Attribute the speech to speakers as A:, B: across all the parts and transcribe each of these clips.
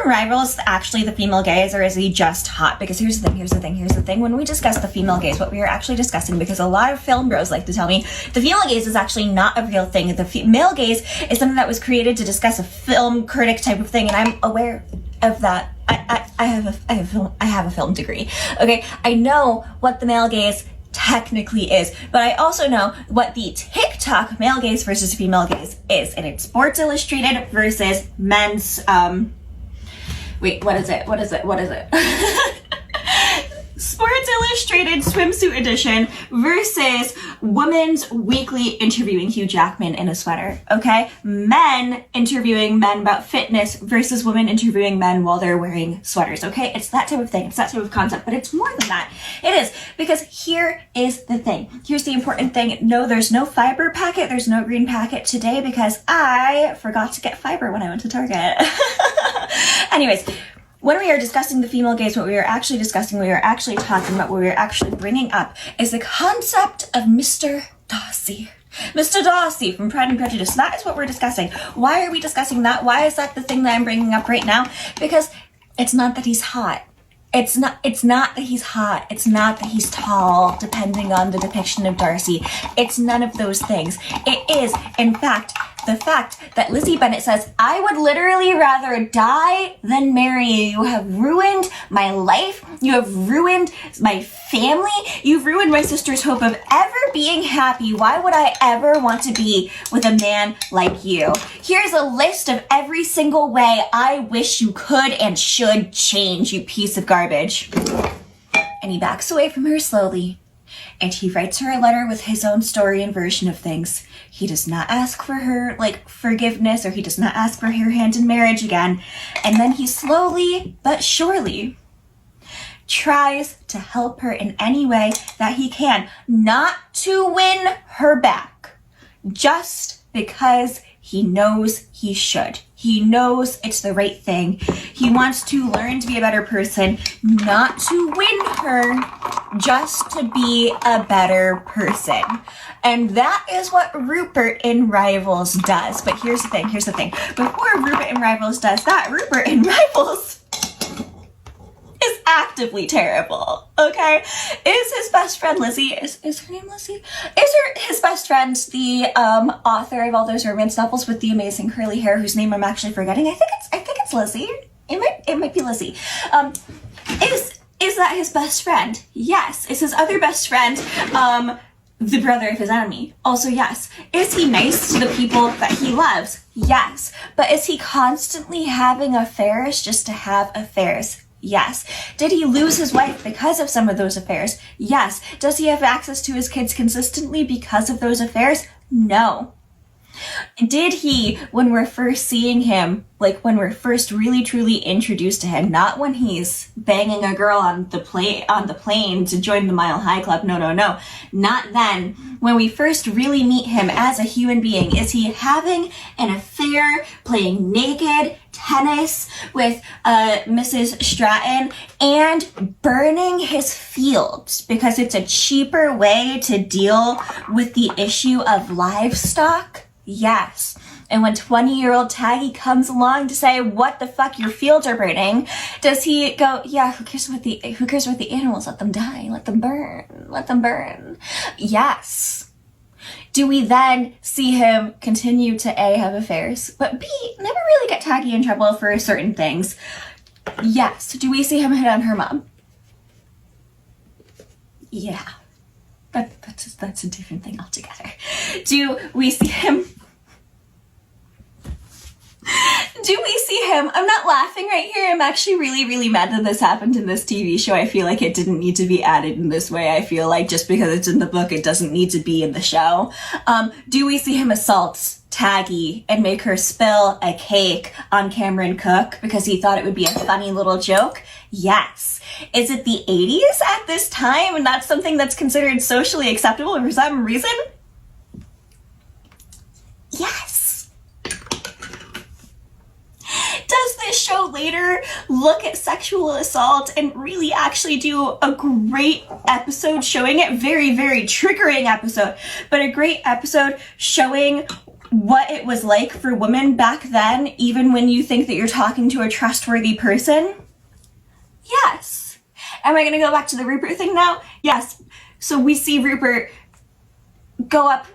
A: Rivals actually the female gaze, or is he just hot? Because here's the thing. When we discuss the female gaze, what we are actually discussing, because a lot of film bros like to tell me the female gaze is actually not a real thing. The male gaze is something that was created to discuss a film critic type of thing, and I'm aware of that. I have a film degree. Okay, I know what the male gaze technically is, but I also know what the TikTok male gaze versus female gaze is, and it's Sports Illustrated versus men's what is it? Sports Illustrated swimsuit edition versus Women's Weekly interviewing Hugh Jackman in a sweater, okay? Men interviewing men about fitness versus women interviewing men while they're wearing sweaters, okay? It's that type of thing. It's that type of concept, but it's more than that. It is, because here is the thing. Here's the important thing. No, there's no fiber packet. There's no green packet today because I forgot to get fiber when I went to Target. Anyways, when we are discussing the female gaze, what we are actually discussing, we are actually talking about, what we are actually bringing up is the concept of Mr. Darcy. Mr. Darcy from Pride and Prejudice. That is what we're discussing. Why are we discussing that? Why is that the thing that I'm bringing up right now? Because it's not that he's hot. It's not that he's hot. It's not that he's tall, depending on the depiction of Darcy. It's none of those things. It is, in fact, the fact that Lizzie Bennet says, I would literally rather die than marry you. You have ruined my life. You have ruined my family. You've ruined my sister's hope of ever being happy. Why would I ever want to be with a man like you? Here's a list of every single way I wish you could and should change, you piece of garbage. And he backs away from her slowly, and he writes her a letter with his own story and version of things. He does not ask for her, forgiveness, or he does not ask for her hand in marriage again. And then he slowly but surely tries to help her in any way that he can, not to win her back, just because he knows he should. He knows it's the right thing. He wants to learn to be a better person, not to win her, just to be a better person. And that is what Rupert in Rivals does. But here's the thing. Before Rupert in Rivals does that, Rupert in Rivals is actively terrible, okay? Is his best friend Lizzie, is her name Lizzie? His best friend the author of all those romance novels with the amazing curly hair, whose name I'm actually forgetting? I think it's Lizzie. It might be Lizzie. Is that his best friend? Yes. Is his other best friend the brother of his enemy? Also yes. Is he nice to the people that he loves? Yes. But is he constantly having affairs just to have affairs? Yes. Did he lose his wife because of some of those affairs? Yes. Does he have access to his kids consistently because of those affairs? No. Did he, when we're first seeing him, when we're first really truly introduced to him, not when he's banging a girl on the plane to join the Mile High Club, no, not then. When we first really meet him as a human being, is he having an affair, playing naked tennis with Mrs. Stratton, and burning his fields because it's a cheaper way to deal with the issue of livestock? Yes. And when 20-year-old Taggy comes along to say, what the fuck, your fields are burning, does he go, yeah, who cares what the animals, let them die, let them burn. Yes. Do we then see him continue to A, have affairs, but B, never really get Taggy in trouble for certain things? Yes. Do we see him hit on her mom? Yeah. That's a different thing altogether. Do we see him? I'm not laughing right here. I'm actually really, really mad that this happened in this TV show. I feel like it didn't need to be added in this way. I feel like just because it's in the book, it doesn't need to be in the show. Do we see him assault Taggy and make her spill a cake on Cameron Cook because he thought it would be a funny little joke? Yes. Is it the 80s at this time and that's something that's considered socially acceptable for some reason? Yes. Does this show later look at sexual assault and really actually do a great episode showing it? Very, very triggering episode, but a great episode showing what it was like for women back then, even when you think that you're talking to a trustworthy person? Yes. Am I gonna go back to the Rupert thing now? Yes. So we see Rupert go up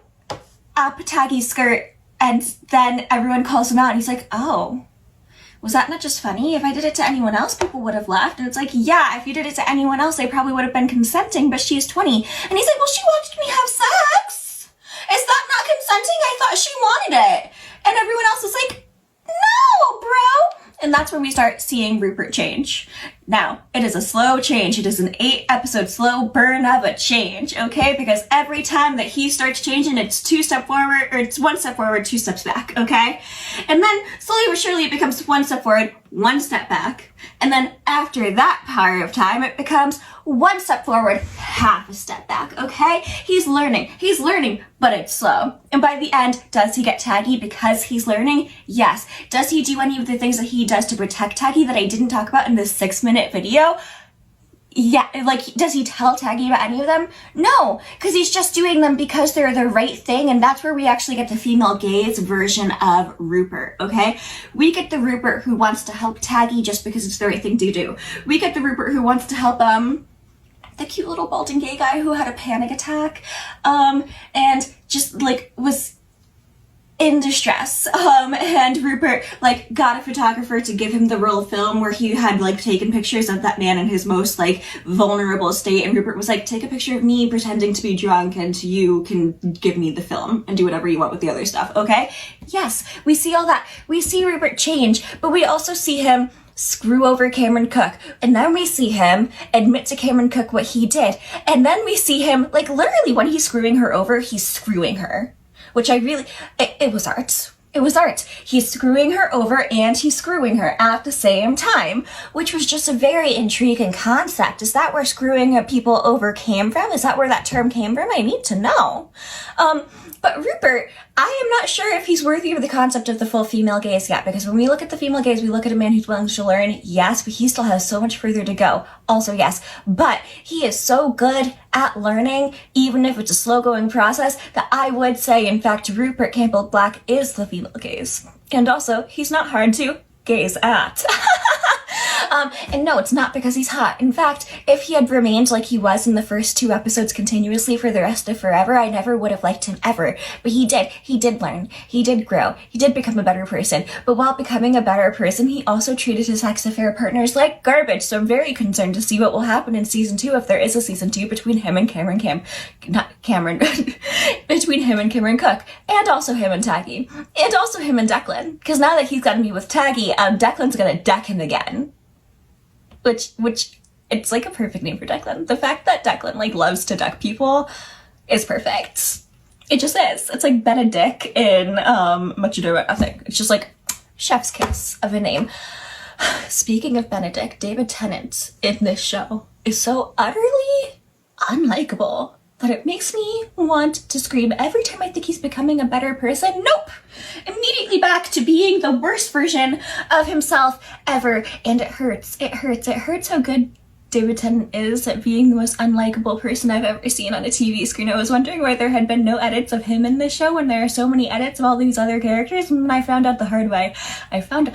A: Taggy's skirt, and then everyone calls him out, and he's like, oh, was that not just funny? If I did it to anyone else, people would have laughed. And it's like, yeah, if you did it to anyone else, they probably would have been consenting, but she's 20. And he's like, well, she watched me have sex. Is that not consenting? I thought she wanted it. And everyone else is like, no, bro. And that's when we start seeing Rupert change. Now, it is a slow change. It is an 8-episode slow burn of a change, okay? Because every time that he starts changing, it's 2 steps forward, or it's 1 step forward, 2 steps back, okay? And then slowly but surely it becomes 1 step forward, 1 step back. And then after that part of time, it becomes 1 step forward, half a step back, okay? He's learning, but it's slow. And by the end, does he get Taggy because he's learning? Yes. Does he do any of the things that he does to protect Taggy that I didn't talk about in this 6-minute video? Yeah, like, does he tell Taggy about any of them? No, because he's just doing them because they're the right thing, and that's where we actually get the female gaze version of Rupert, okay? We get the Rupert who wants to help Taggy just because it's the right thing to do. We get the Rupert who wants to help, the cute little balding gay guy who had a panic attack, and just, like, was in distress, and Rupert, like, got a photographer to give him the roll of film where he had, like, taken pictures of that man in his most, like, vulnerable state, and Rupert was like, take a picture of me pretending to be drunk, and you can give me the film and do whatever you want with the other stuff, okay? Yes, we see all that. We see Rupert change, but we also see him screw over Cameron Cook, and then we see him admit to Cameron Cook what he did, and then we see him, like, literally when he's screwing her over, he's screwing her. Which I really, it was art. It was art. He's screwing her over and he's screwing her at the same time, which was just a very intriguing concept. Is that where screwing people over came from? Is that where that term came from? I need to know. But Rupert, I am not sure if he's worthy of the concept of the full female gaze yet, because when we look at the female gaze, we look at a man who's willing to learn, yes, but he still has so much further to go. Also, yes, but he is so good at learning, even if it's a slow-going process, that I would say, in fact, Rupert Campbell Black is the female gaze. And also, he's not hard to gaze at. And no, it's not because he's hot. In fact, if he had remained like he was in the first 2 episodes continuously for the rest of forever, I never would have liked him ever. But he did. He did learn. He did grow. He did become a better person. But while becoming a better person, he also treated his sex affair partners like garbage. So I'm very concerned to see what will happen in season 2, if there is a season 2, between him and between him and Cameron Cook. And also him and Taggy. And also him and Declan. Because now that he's gotten me with Taggy, Declan's gonna deck him again. Which, it's like a perfect name for Declan. The fact that Declan, like, loves to deck people is perfect. It just is. It's like Benedict in Much Ado About Nothing. It's just like chef's kiss of a name. Speaking of Benedict, David Tennant in this show is so utterly unlikable that it makes me want to scream every time I think he's becoming a better person. Nope! Immediately back to being the worst version of himself ever. And it hurts. It hurts. It hurts how good David Tennant is at being the most unlikable person I've ever seen on a TV screen. I was wondering why there had been no edits of him in this show when there are so many edits of all these other characters, and I found out the hard way. I found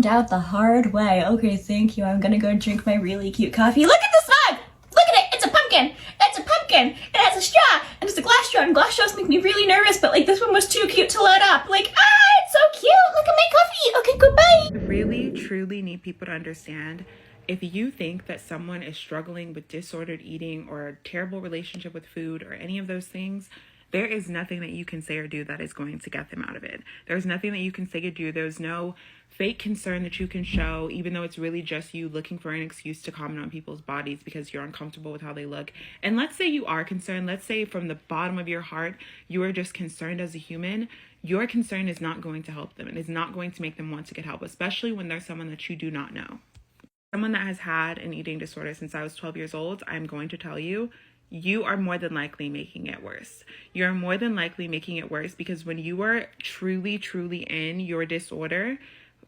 A: out the hard way. Okay, thank you. I'm gonna go drink my really cute coffee. Look at this mug! Look at it! It's a pumpkin! It's a pumpkin! It has a straw! And it's a glass straw, and glass straws make me really nervous, but, like, this one was too cute to load up. Like, it's so cute! Look at my coffee! Okay, goodbye!
B: Really, truly need people to understand, if you think that someone is struggling with disordered eating or a terrible relationship with food or any of those things, there is nothing that you can say or do that is going to get them out of it. There's nothing that you can say or do. There's no fake concern that you can show, even though it's really just you looking for an excuse to comment on people's bodies because you're uncomfortable with how they look. And let's say you are concerned. Let's say from the bottom of your heart, you are just concerned as a human. Your concern is not going to help them. It is not going to make them want to get help, especially when there's someone that you do not know. Someone that has had an eating disorder since I was 12 years old, I'm going to tell you, you are more than likely making it worse. You're more than likely making it worse because when you are truly, truly in your disorder,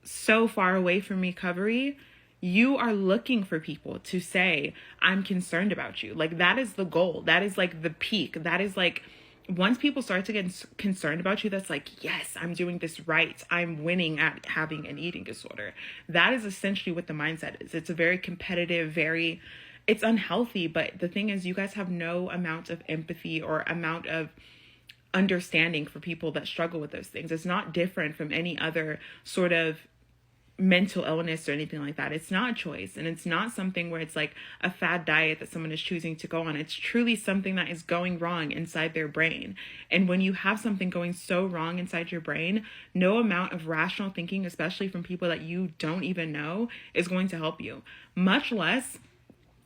B: so far away from recovery, you are looking for people to say, I'm concerned about you. Like, that is the goal. That is like the peak. That is like once people start to get concerned about you, that's like, yes, I'm doing this right, I'm winning at having an eating disorder. That is essentially what the mindset is. It's a very competitive, it's unhealthy. But the thing is, you guys have no amount of empathy or amount of understanding for people that struggle with those things. It's not different from any other sort of mental illness or anything like that. It's not a choice, and it's not something where it's like a fad diet that someone is choosing to go on. It's truly something that is going wrong inside their brain. And when you have something going so wrong inside your brain, no amount of rational thinking, especially from people that you don't even know, is going to help you. Much less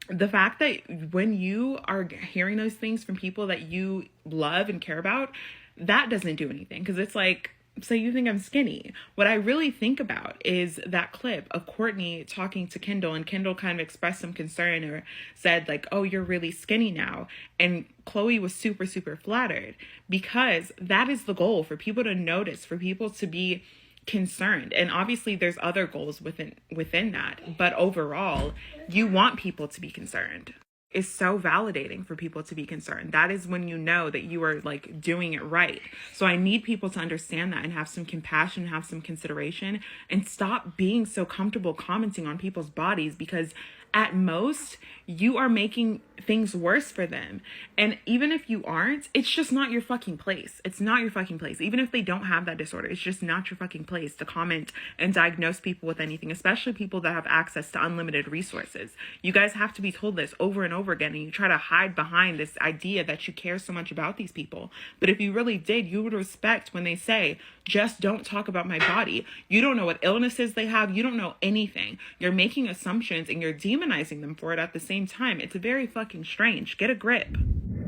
B: the fact that when you are hearing those things from people that you love and care about, that doesn't do anything. Because it's like, so you think I'm skinny. What I really think about is that clip of Kourtney talking to Kendall, and Kendall kind of expressed some concern or said like, oh, you're really skinny now. And Khloé was super, super flattered, because that is the goal, for people to notice, for people to be concerned. And obviously there's other goals within that, but overall you want people to be concerned. It's so validating for people to be concerned. That is when you know that you are like doing it right. So I need people to understand that and have some compassion, have some consideration, and stop being so comfortable commenting on people's bodies, because at most you are making things worse for them. And even if you aren't, it's just not your fucking place. It's not your fucking place. Even if they don't have that disorder, it's just not your fucking place to comment and diagnose people with anything, especially people that have access to unlimited resources. You guys have to be told this over and over again, and you try to hide behind this idea that you care so much about these people. But if you really did, you would respect when they say, just don't talk about my body. You don't know what illnesses they have. You don't know anything. You're making assumptions and you're demonizing them for it at the same time. It's very fucking strange. Get a grip.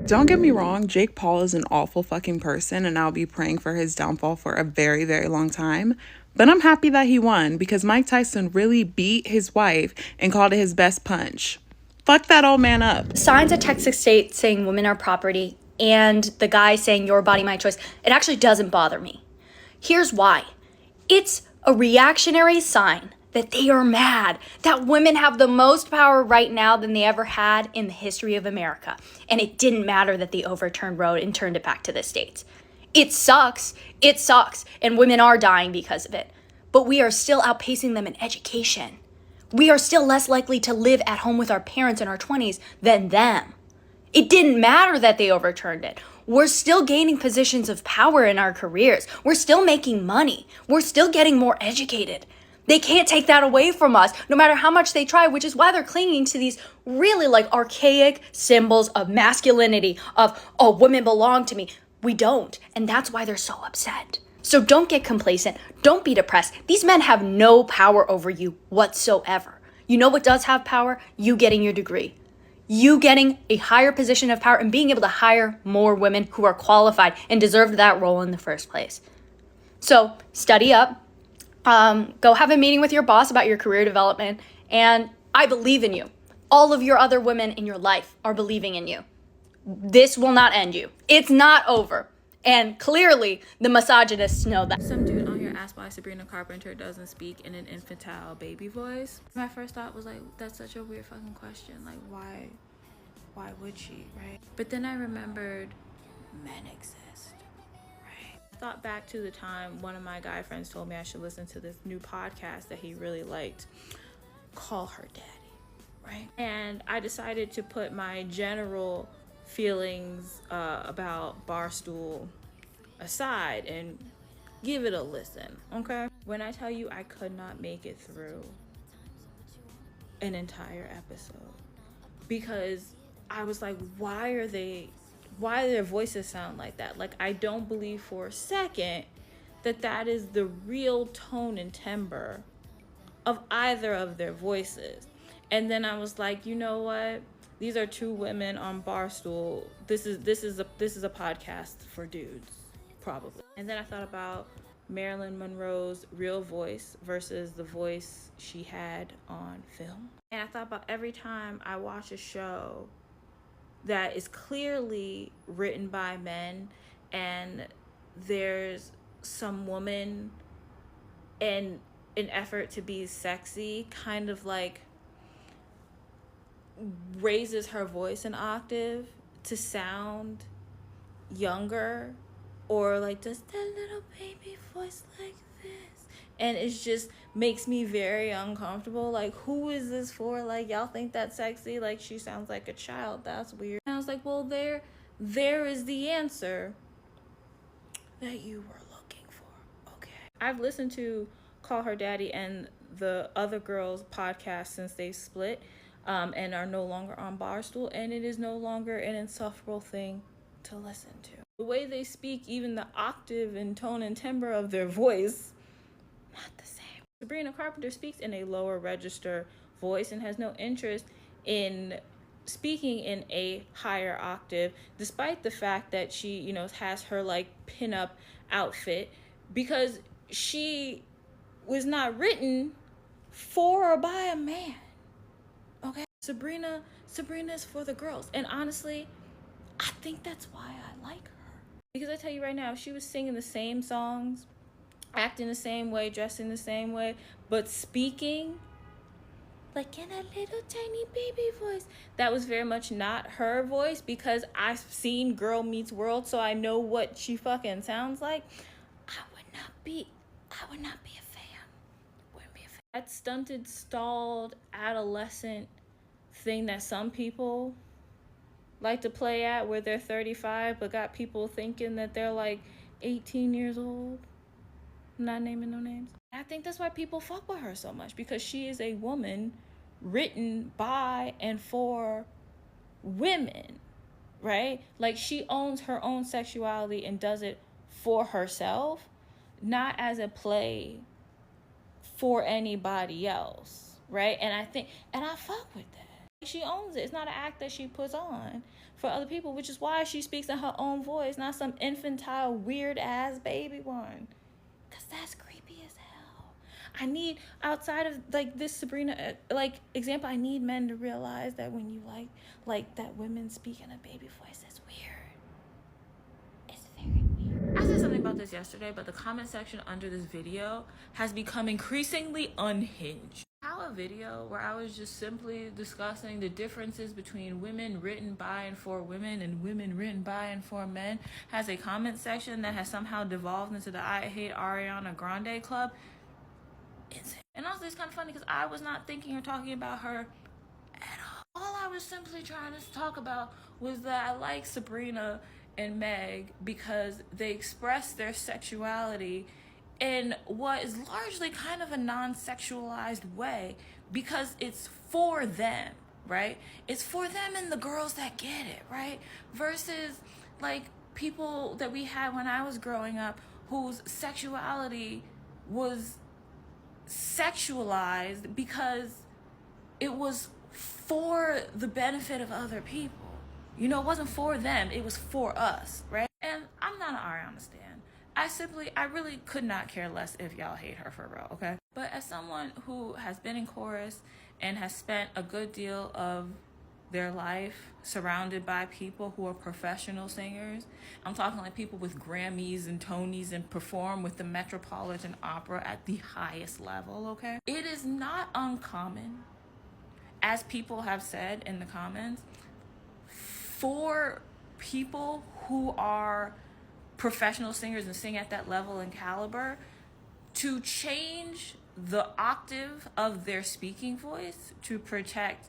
B: Don't get me wrong, Jake Paul is an awful fucking person, and I'll be praying for his downfall for a very, very long time. But I'm happy that he won, because Mike Tyson really beat his wife and called it his best punch. Fuck that old man up.
C: Signs at Texas State saying women are property, and the guy saying your body, my choice, it actually doesn't bother me. Here's why. It's a reactionary sign that they are mad that women have the most power right now than they ever had in the history of America. And it didn't matter that they overturned Roe and turned it back to the states. It sucks. It sucks. And women are dying because of it. But we are still outpacing them in education. We are still less likely to live at home with our parents in our 20s than them. It didn't matter that they overturned it. We're still gaining positions of power in our careers. We're still making money. We're still getting more educated. They can't take that away from us, no matter how much they try, which is why they're clinging to these really like archaic symbols of masculinity, of, oh, women belong to me. We don't. And that's why they're so upset. So don't get complacent. Don't be depressed. These men have no power over you whatsoever. You know what does have power? You getting your degree. You getting a higher position of power and being able to hire more women who are qualified and deserved that role in the first place. So study up. Go have a meeting with your boss about your career development. And I believe in you. All of your other women in your life are believing in you. This will not end you. It's not over. And clearly, the misogynists know that.
D: Some dude on here asked why Sabrina Carpenter doesn't speak in an infantile baby voice. My first thought was like, that's such a weird fucking question. Like, why would she, right? But then I remembered men exist, right? I thought back to the time one of my guy friends told me I should listen to this new podcast that he really liked, Call Her Daddy, right? And I decided to put my general feelings about Barstool aside and give it a listen, okay? When I tell you I could not make it through an entire episode because I was like, why do their voices sound like that? Like, I don't believe for a second that is the real tone and timbre of either of their voices. And then I was like, you know what? These are two women on Barstool. This is a podcast for dudes, probably. And then I thought about Marilyn Monroe's real voice versus the voice she had on film. And I thought about every time I watch a show that is clearly written by men and there's some woman in an effort to be sexy kind of like raises her voice an octave to sound younger, or like does that little baby voice like this, and it just makes me very uncomfortable. Like, who is this for? Like, y'all think that's sexy? Like, she sounds like a child. That's weird. And I was like, well, there is the answer that you were looking for. Okay. I've listened to Call Her Daddy and the other girls' podcast since they split, and are no longer on Barstool, and it is no longer an insufferable thing to listen to. The way they speak, even the octave and tone and timbre of their voice, not the same. Sabrina Carpenter speaks in a lower register voice and has no interest in speaking in a higher octave, despite the fact that she, you know, has her like pinup outfit, because she was not written for or by a man. Okay? Sabrina's for the girls. And honestly, I think that's why I like her. Because I tell you right now, if she was singing the same songs, acting the same way, dressing the same way, but speaking like in a little tiny baby voice, that was very much not her voice, because I've seen Girl Meets World, so I know what she fucking sounds like. I would not be a fan. Wouldn't be a fan. That stunted, stalled, adolescent thing that some people like to play at, where they're 35 but got people thinking that they're like 18 years old. I'm not naming no names. I think that's why people fuck with her so much, because she is a woman written by and for women, right? Like, she owns her own sexuality and does it for herself, not as a play for anybody else, right? And I fuck with that. She owns it. It's not an act that she puts on for other people, which is why she speaks in her own voice, not some infantile, weird-ass baby one. Because that's creepy as hell. I need, outside of, like, this Sabrina, like, example, I need men to realize that when you like that women speak in a baby voice, it's weird. It's very weird. I said something about this yesterday, but the comment section under this video has become increasingly unhinged. How a video where I was just simply discussing the differences between women written by and for women and women written by and for men has a comment section that has somehow devolved into the I Hate Ariana Grande club. Insane. And also, it's kind of funny because I was not thinking or talking about her at all. All I was simply trying to talk about was that I like Sabrina and Meg because they express their sexuality in what is largely kind of a non-sexualized way, because it's for them, right? It's for them and the girls that get it, right? Versus like people that we had when I was growing up whose sexuality was sexualized because it was for the benefit of other people. You know, it wasn't for them, it was for us, right? And I'm not an Ariana stan. I really could not care less if y'all hate her for real, okay? But as someone who has been in chorus and has spent a good deal of their life surrounded by people who are professional singers, I'm talking like people with Grammys and Tonys and perform with the Metropolitan Opera at the highest level, okay? It is not uncommon, as people have said in the comments, for people who are professional singers and sing at that level and caliber to change the octave of their speaking voice to protect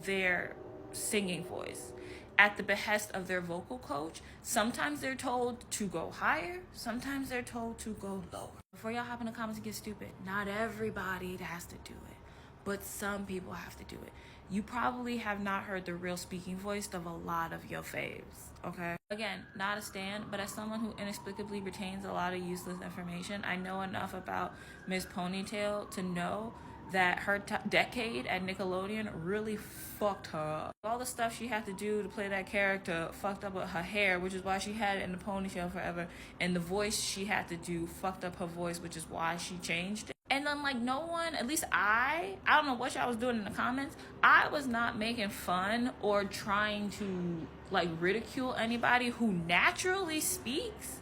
D: their singing voice at the behest of their vocal coach. Sometimes they're told to go higher, sometimes they're told to go lower. Before y'all hop in the comments and get stupid, not everybody has to do it, but some people have to do it. You probably have not heard the real speaking voice of a lot of your faves, okay? Again, not a stan, but as someone who inexplicably retains a lot of useless information, I know enough about Miss Ponytail to know that her decade at Nickelodeon really fucked her up. All the stuff she had to do to play that character fucked up with her hair, which is why she had it in the ponytail forever, and the voice she had to do fucked up her voice, which is why she changed it. And then, like, no one, at least I don't know what y'all was doing in the comments, I was not making fun or trying to, like, ridicule anybody who naturally speaks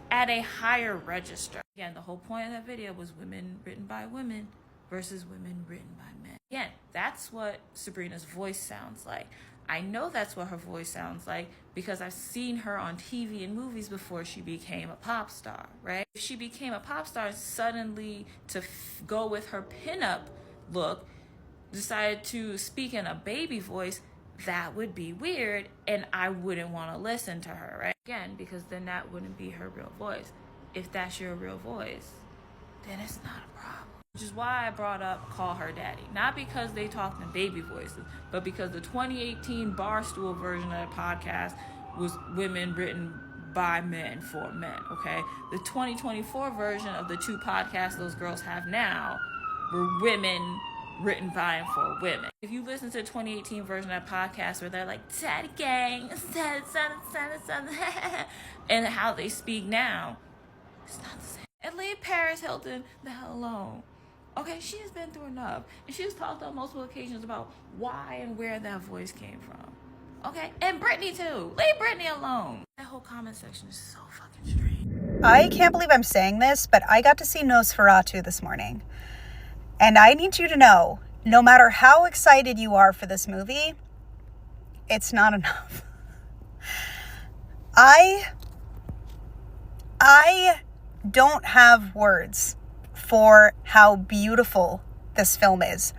D: at a higher register. Again, the whole point of that video was women written by women versus women written by men. Again, that's what Sabrina's voice sounds like. I know that's what her voice sounds like because I've seen her on TV and movies before she became a pop star, right? If she became a pop star and suddenly to go with her pinup look, decided to speak in a baby voice, that would be weird and I wouldn't want to listen to her, right? Again, because then that wouldn't be her real voice. If that's your real voice, then it's not a problem. Which is why I brought up Call Her Daddy. Not because they talked in baby voices, but because the 2018 Barstool version of the podcast was women written by men for men, okay? The 2024 version of the two podcasts those girls have now were women written by and for women. If you listen to the 2018 version of that podcast where they're like, Daddy gang, and how they speak now, it's not the same. And leave Paris Hilton the hell alone. Okay, she has been through enough. And she has talked on multiple occasions about why and where that voice came from. Okay? And Britney too. Leave Britney alone. That whole comment section is so fucking strange.
E: I can't believe I'm saying this, but I got to see Nosferatu this morning. And I need you to know, no matter how excited you are for this movie, it's not enough. I don't have words for how beautiful this film is,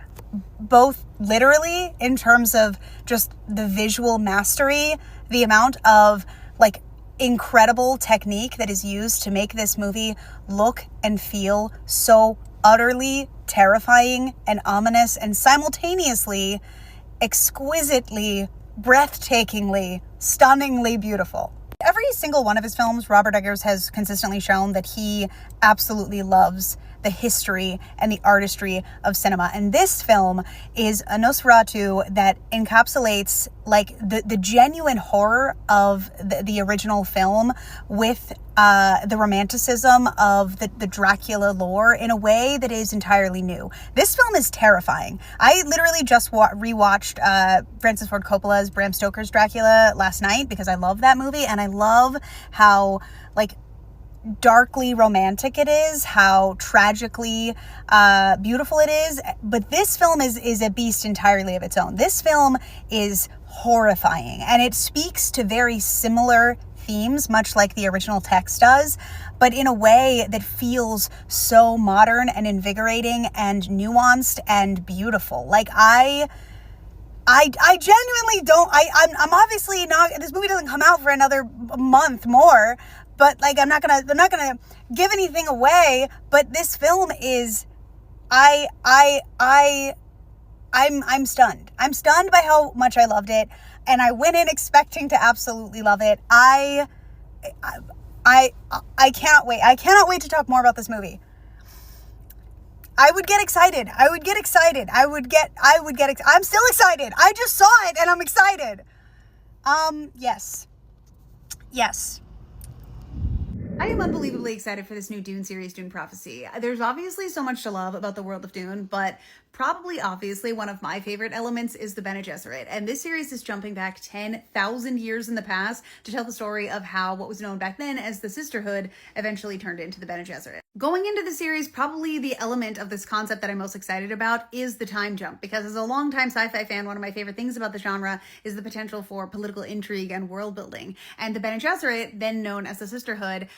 E: both literally in terms of just the visual mastery, the amount of like incredible technique that is used to make this movie look and feel so utterly terrifying and ominous and simultaneously exquisitely, breathtakingly, stunningly beautiful. Every single one of his films, Robert Eggers has consistently shown that he absolutely loves the history and the artistry of cinema. And this film is a Nosferatu that encapsulates like the genuine horror of the original film with the romanticism of the Dracula lore in a way that is entirely new. This film is terrifying. I literally just rewatched Francis Ford Coppola's Bram Stoker's Dracula last night because I love that movie, and I love how like darkly romantic it is, how tragically beautiful it is. But this film is a beast entirely of its own. This film is horrifying, and it speaks to very similar themes, much like the original text does, but in a way that feels so modern and invigorating and nuanced and beautiful. Like I genuinely don't, I'm obviously not, this movie doesn't come out for another month more, but like, I'm not gonna give anything away, but this film is, I'm stunned. I'm stunned by how much I loved it, and I went in expecting to absolutely love it. I cannot wait. I cannot wait to talk more about this movie. I would get excited. I'm still excited. I just saw it and I'm excited. Yes. I am unbelievably excited for this new Dune series, Dune Prophecy. There's obviously so much to love about the world of Dune, but probably obviously one of my favorite elements is the Bene Gesserit. And this series is jumping back 10,000 years in the past to tell the story of how what was known back then as the Sisterhood eventually turned into the Bene Gesserit. Going into the series, probably the element of this concept that I'm most excited about is the time jump, because as a longtime sci-fi fan, one of my favorite things about the genre is the potential for political intrigue and world building. And the Bene Gesserit, then known as the Sisterhood,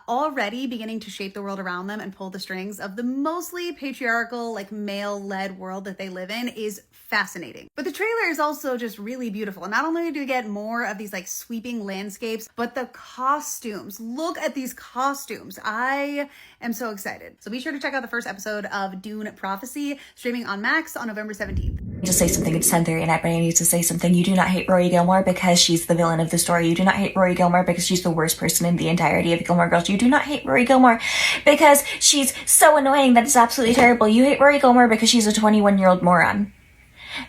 E: already beginning to shape the world around them and pull the strings of the mostly patriarchal, like male-led world that they live in is fascinating. But the trailer is also just really beautiful. And not only do we get more of these like sweeping landscapes, but the costumes. Look at these costumes. I am so excited. So be sure to check out the first episode of Dune Prophecy, streaming on Max on November 17th.
A: Just say something. It's 10:30 and I need to say something. You do not hate Rory Gilmore because she's the villain of the story. You do not hate Rory Gilmore because she's the worst person in the entirety of Gilmore Girls. You do not hate Rory Gilmore because she's so annoying that it's absolutely terrible. You hate Rory Gilmore because she's a 21-year-old moron.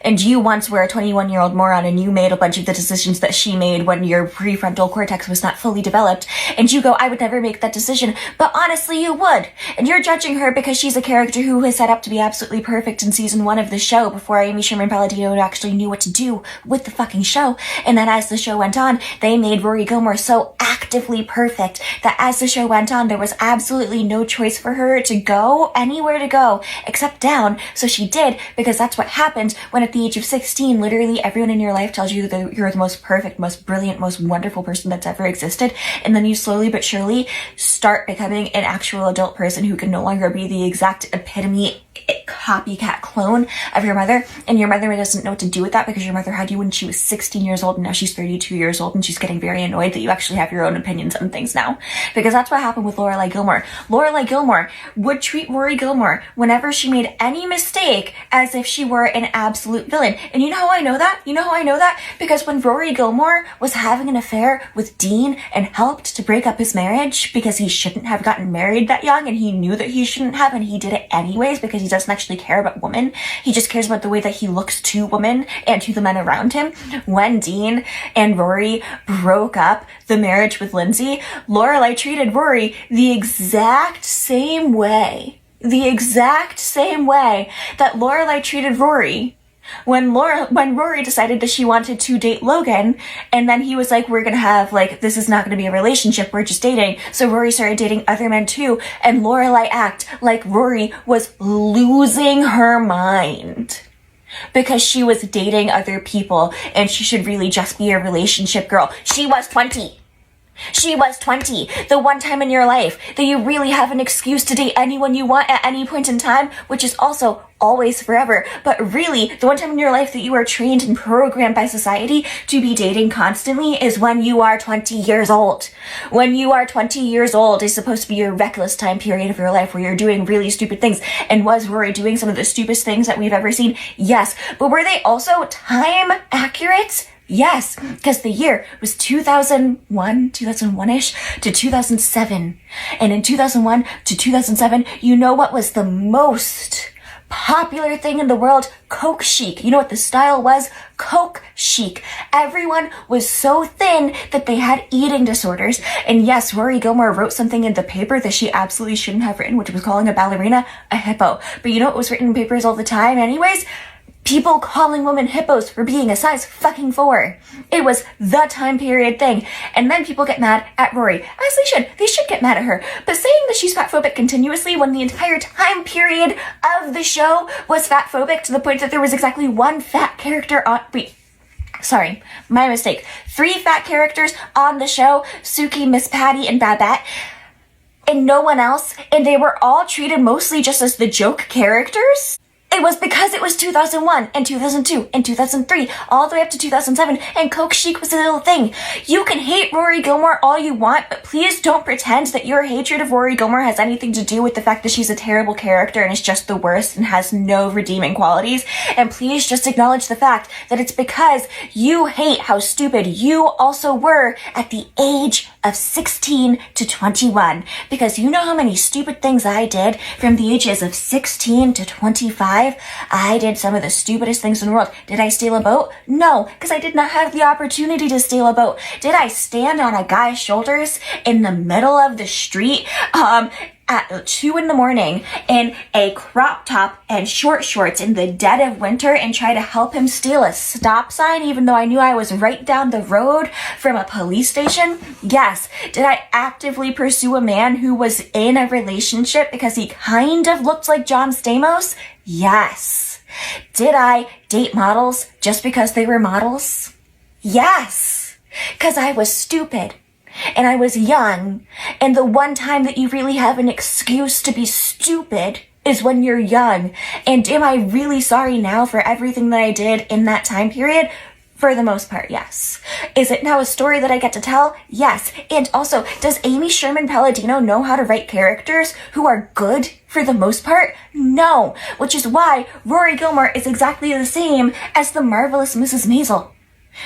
A: And you once were a 21-year-old moron and you made a bunch of the decisions that she made when your prefrontal cortex was not fully developed. And you go, I would never make that decision. But honestly, you would. And you're judging her because she's a character who was set up to be absolutely perfect in season 1 of the show before Amy Sherman Palladino actually knew what to do with the fucking show. And then as the show went on, they made Rory Gilmore so actively actively perfect that as the show went on, there was absolutely no choice for her to go anywhere to go except down. So she did, because that's what happens when at the age of 16, literally everyone in your life tells you that you're the most perfect, most brilliant, most wonderful person that's ever existed. And then you slowly but surely start becoming an actual adult person who can no longer be the exact epitome copycat clone of your mother, and your mother doesn't know what to do with that because your mother had you when she was 16 years old and now she's 32 years old and she's getting very annoyed that you actually have your own opinions on things now, because that's what happened with Lorelai Gilmore. Lorelai Gilmore would treat Rory Gilmore whenever she made any mistake as if she were an absolute villain. And you know how I know that? You know how I know that? Because when Rory Gilmore was having an affair with Dean and helped to break up his marriage because he shouldn't have gotten married that young, and he knew that he shouldn't have, and he did it anyways because he doesn't actually care about women. He just cares about the way that he looks to women and to the men around him. When Dean and Rory broke up the marriage with Lindsay, Lorelai treated Rory the exact same way. The exact same way that Lorelai treated Rory when Rory decided that she wanted to date Logan, and then he was like, we're gonna have, like, this is not gonna be a relationship, we're just dating. So Rory started dating other men too, and Lorelai act like Rory was losing her mind because she was dating other people and she should really just be a relationship girl. She was 20. She was 20. The one time in your life that you really have an excuse to date anyone you want at any point in time, which is also always forever. But really, the one time in your life that you are trained and programmed by society to be dating constantly is when you are 20 years old. When you are 20 years old is supposed to be your reckless time period of your life where you're doing really stupid things. And was Rory doing some of the stupidest things that we've ever seen? Yes. But were they also time accurate? Yes, because the year was 2001-ish to 2007. And in 2001 to 2007, you know what was the most popular thing in the world? Coke chic. You know what the style was? Coke chic. Everyone was so thin that they had eating disorders. And yes, Rory Gilmore wrote something in the paper that she absolutely shouldn't have written, which was calling a ballerina a hippo. But you know what was written in papers all the time anyways? People calling women hippos for being a size fucking 4. It was the time period thing. And then people get mad at Rory. As they should. They should get mad at her. But saying that she's fatphobic continuously when the entire time period of the show was fatphobic to the point that there was exactly one fat character on... Sorry, my mistake. 3 fat characters on the show. Suki, Miss Patty, and Babette. And no one else. And they were all treated mostly just as the joke characters. It was because it was 2001 and 2002 and 2003 all the way up to 2007, and Coke chic was a little thing. You can hate Rory Gilmore all you want, but please don't pretend that your hatred of Rory Gilmore has anything to do with the fact that she's a terrible character and is just the worst and has no redeeming qualities. And please just acknowledge the fact that it's because you hate how stupid you also were at the age of 16 to 21. Because you know how many stupid things I did from the ages of 16 to 25? I did some of the stupidest things in the world. Did I steal a boat? No, because I did not have the opportunity to steal a boat. Did I stand on a guy's shoulders in the middle of the street at 2 a.m. in a crop top and short shorts in the dead of winter and try to help him steal a stop sign even though I knew I was right down the road from a police station? Yes. Did I actively pursue a man who was in a relationship because he kind of looked like John Stamos? Yes. Did I date models just because they were models? Yes. Because I was stupid. And I was young, and the one time that you really have an excuse to be stupid is when you're young. And am I really sorry now for everything that I did in that time period? For the most part, yes. Is it now a story that I get to tell? Yes. And also, does Amy Sherman Palladino know how to write characters who are good for the most part? No. Which is why Rory Gilmore is exactly the same as the marvelous Mrs. Maisel.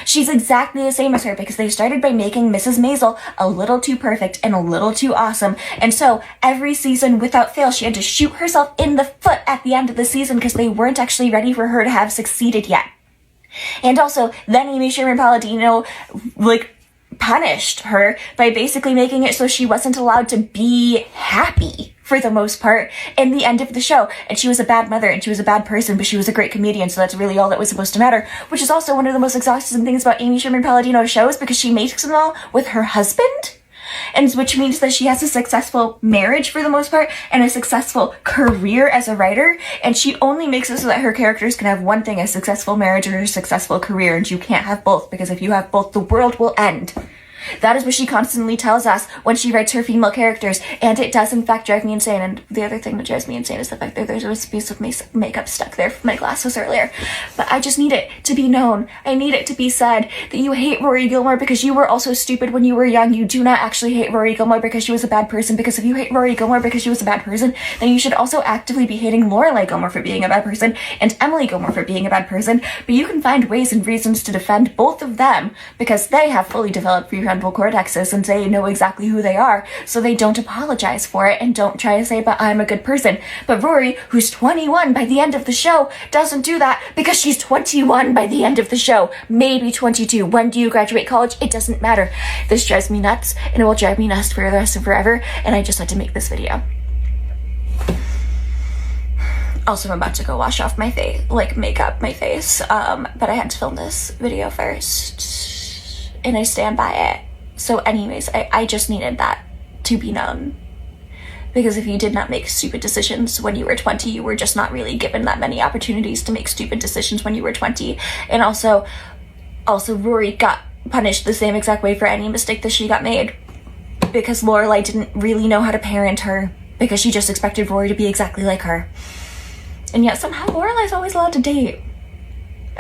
A: She's exactly the same as her because they started by making Mrs. Maisel a little too perfect and a little too awesome. And so every season without fail, she had to shoot herself in the foot at the end of the season because they weren't actually ready for her to have succeeded yet. And also, then Amy Sherman Palladino, punished her by basically making it so she wasn't allowed to be happy for the most part in the end of the show. And she was a bad mother and she was a bad person, but she was a great comedian, so that's really all that was supposed to matter, which is also one of the most exhausting things about Amy Sherman Palladino's shows because she makes them all with her husband. and which means that she has a successful marriage for the most part and a successful career as a writer, and she only makes it so that her characters can have one thing, a successful marriage or a successful career, and you can't have both, because if you have both, the world will end. That is what she constantly tells us when she writes her female characters, and it does in fact drive me insane. And the other thing that drives me insane is the fact that there's a piece of makeup stuck there from my glasses earlier. But I just need it to be known. I need it to be said that you hate Rory Gilmore because you were also stupid when you were young. You do not actually hate Rory Gilmore because she was a bad person, because if you hate Rory Gilmore because she was a bad person, then you should also actively be hating Lorelai Gilmore for being a bad person and Emily Gilmore for being a bad person. But you can find ways and reasons to defend both of them because they have fully developed prefrontal cortexes and they know exactly who they are, so they don't apologize for it and don't try to say, but I'm a good person. But Rory, who's 21 by the end of the show, doesn't do that because she's 21 by the end of the show, maybe 22. When do you graduate college? It doesn't matter. This drives me nuts, and it will drive me nuts for the rest of forever, and I just had to make this video. Also, I'm about to go wash off my face, like make up my face, but I had to film this video first, and I stand by it. So anyways, I just needed that to be known. Because if you did not make stupid decisions when you were 20, you were just not really given that many opportunities to make stupid decisions when you were 20. And also Rory got punished the same exact way for any mistake that she got made. Because Lorelai didn't really know how to parent her, because she just expected Rory to be exactly like her. And yet somehow Lorelai's always allowed to date.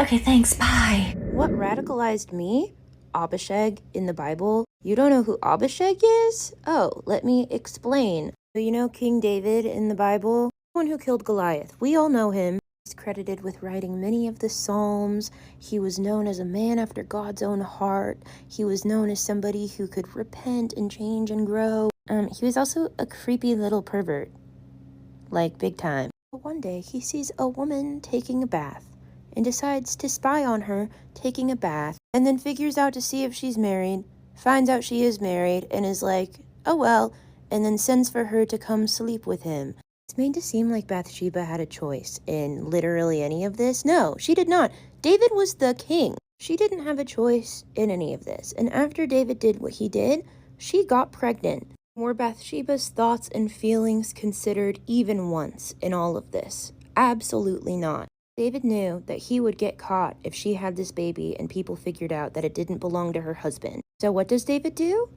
A: Okay, thanks, bye.
F: What radicalized me? Abishag in the Bible. You don't know who Abishag is? Oh, let me explain. So you know King David in the Bible? The one who killed Goliath. We all know him. He's credited with writing many of the Psalms. He was known as a man after God's own heart. He was known as somebody who could repent and change and grow. He was also a creepy little pervert. Like, big time. But one day, he sees a woman taking a bath and decides to spy on her taking a bath, and then figures out to see if she's married, finds out she is married, and is like, oh well, and then sends for her to come sleep with him. It's made to seem like Bathsheba had a choice in literally any of this. No, she did not. David was the king. She didn't have a choice in any of this. And after David did what he did, she got pregnant. Were Bathsheba's thoughts and feelings considered even once in all of this? Absolutely not. David knew that he would get caught if she had this baby and people figured out that it didn't belong to her husband. So what does David do?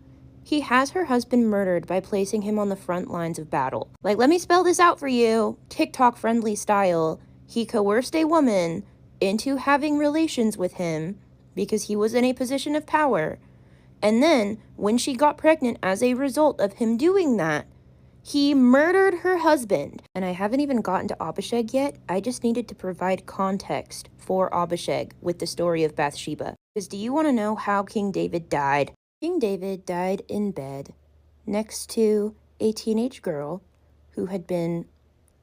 F: He has her husband murdered by placing him on the front lines of battle. Like, let me spell this out for you, TikTok-friendly style. He coerced a woman into having relations with him because he was in a position of power. And then, when she got pregnant as a result of him doing that, he murdered her husband. And I haven't even gotten to Abishag yet. I just needed to provide context for Abishag with the story of Bathsheba. Because do you want to know how King David died? King David died in bed next to a teenage girl who had been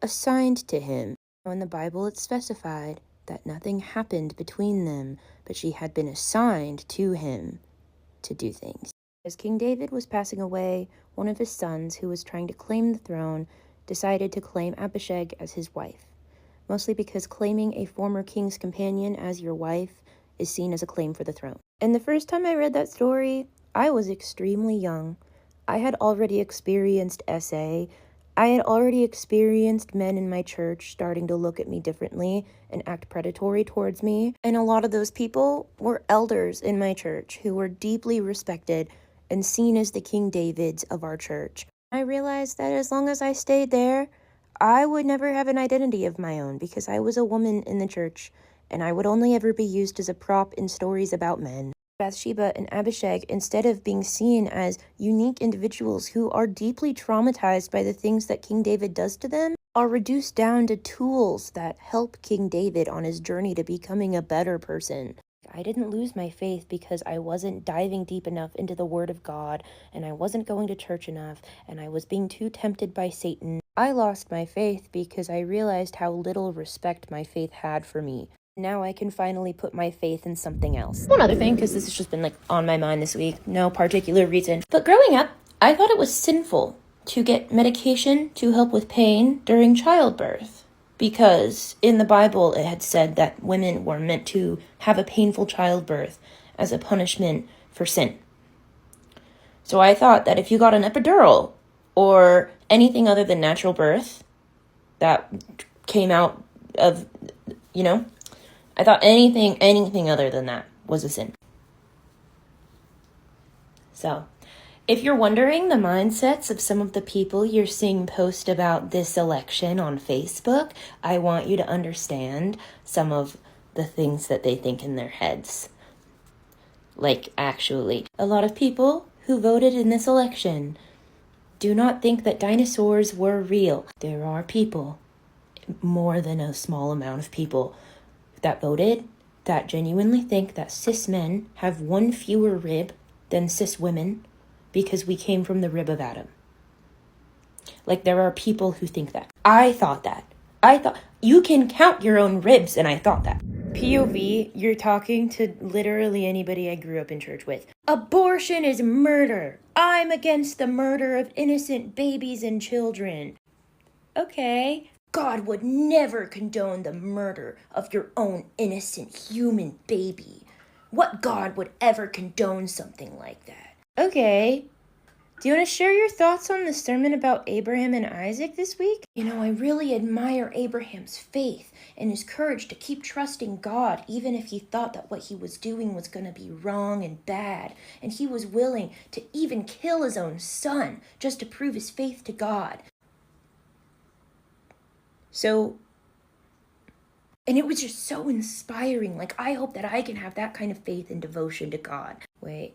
F: assigned to him. In the Bible, it's specified that nothing happened between them, but she had been assigned to him to do things. As King David was passing away, one of his sons, who was trying to claim the throne, decided to claim Abishag as his wife, mostly because claiming a former king's companion as your wife is seen as a claim for the throne. And the first time I read that story, I was extremely young. I had already experienced SA. I had already experienced men in my church starting to look at me differently and act predatory towards me. And a lot of those people were elders in my church who were deeply respected and seen as the King Davids of our church. I realized that as long as I stayed there, I would never have an identity of my own because I was a woman in the church and I would only ever be used as a prop in stories about men. Bathsheba and Abishag, instead of being seen as unique individuals who are deeply traumatized by the things that King David does to them, are reduced down to tools that help King David on his journey to becoming a better person. I didn't lose my faith because I wasn't diving deep enough into the Word of God, and I wasn't going to church enough, and I was being too tempted by Satan. I lost my faith because I realized how little respect my faith had for me. Now I can finally put my faith in something else. One other thing, because this has just been on my mind this week, no particular reason. But growing up, I thought it was sinful to get medication to help with pain during childbirth. Because in the Bible, it had said that women were meant to have a painful childbirth as a punishment for sin. So I thought that if you got an epidural or anything other than natural birth that came out of, I thought anything other than that was a sin. So, if you're wondering the mindsets of some of the people you're seeing post about this election on Facebook, I want you to understand some of the things that they think in their heads. Like, actually, a lot of people who voted in this election do not think that dinosaurs were real. There are people, more than a small amount of people, that voted that genuinely think that cis men have one fewer rib than cis women because we came from the rib of Adam. Like, there are people who think that. I thought that. I thought you can count your own ribs, and I thought that. POV, you're talking to literally anybody I grew up in church with. Abortion is murder. I'm against the murder of innocent babies and children. Okay. God would never condone the murder of your own innocent human baby. What God would ever condone something like that? Okay. Do you want to share your thoughts on the sermon about Abraham and Isaac this week? I really admire Abraham's faith and his courage to keep trusting God, even if he thought that what he was doing was going to be wrong and bad. And he was willing to even kill his own son just to prove his faith to God. And it was just so inspiring. Like, I hope that I can have that kind of faith and devotion to God. Wait.